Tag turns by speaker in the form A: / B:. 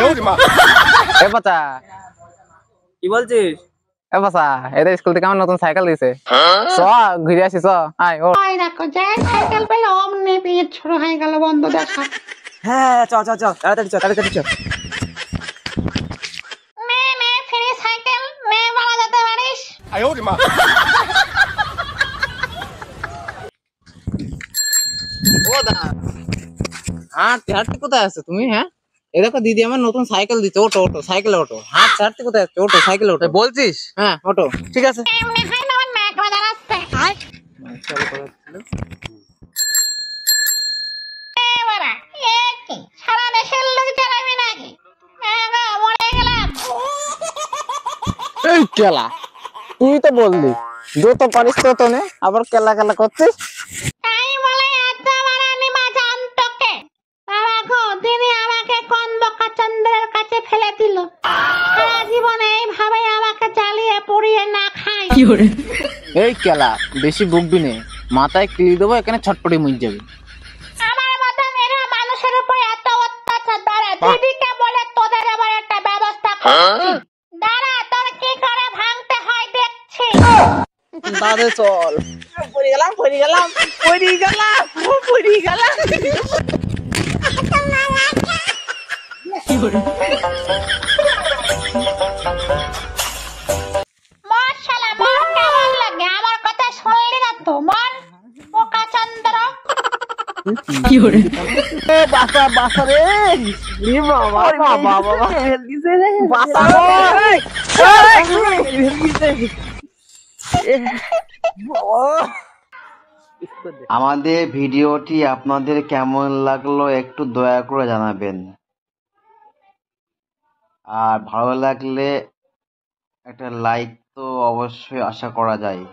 A: এ বাচ্চা
B: কি বলছিস?
A: এ বাচ্চা এদের স্কুল থেকে আমার নতুন সাইকেল দিছে, চ ঘুরে আসি চ। আয় ও
C: দেখো যাই সাইকেল পেল অমনি পিঠ শুরু হয়ে গেল বন্ধ দেখা।
B: হ্যাঁ চ চ চ তাড়াতাড়ি চ তাড়াতাড়ি চ।
C: নে ফ্রি সাইকেল নে বলা যেতে পারিস।
A: ও দা হাঁটতে হাঁটতে কোথায় আছো তুমি? হ্যাঁ এ দেখো দিদি আমার নতুন সাইকেল দিচ্ছে, ওটো ওটো সাইকেলে ওটো। হাঁটতে হাঁটতে কোথায় আছো? ওটো সাইকেলে ওটো।
B: বলছিস?
A: হ্যাঁ ওটো।
B: ঠিক আছে।
C: এমনি খাই না আমার নাক বাজা রাস্তায়। এবারে এ কি সারা দেশের লোক চালাবি নাকি? মরে গেলাম।
A: এই কেলা তুই তো বললি যত পারিস তত নে, আবার কেলা কেলা করছিস।
C: তাই বলে এত মারানি মাজান তোকে? বাবা গো দিদি আমাকে কন্দকা চন্দ্রের কাছে ফেলে দিল। সারা জীবন এইভাবে আমাকে জ্বালিয়ে পুড়িয়ে না খাই।
A: এই কেলা বেশি বকবি নে, মাথায় কিলি দেবো এখানে ছটপটি মুজ যাবে।
C: আমার মতন এরা মানুষের উপর এত অত্যাচার দাঁড়া দিদিকে বলে তোদের আবার একটা ব্যবস্থা করছি। দাঁড়া তোর কি করে ভাঙতে হয় দেখছি।
A: দাদে চল।
B: পড়ে গেলাম পড়ে গেলাম পড়ে গেলাম পড়ে গেলাম।
C: মর শালা মর, কেমন লাগে আমার কথা শুনলি না তো? মর পোকা চন্দ্র।
A: বাসা বাসা রে বাবা বাবা বাবা বাসা
D: আমাদের ভিডিওটি আপনাদের কেমন লাগলো একটু দয়া করে জানাবেন, আর ভালো লাগলে একটা লাইক তো অবশ্যই আশা করা যায়।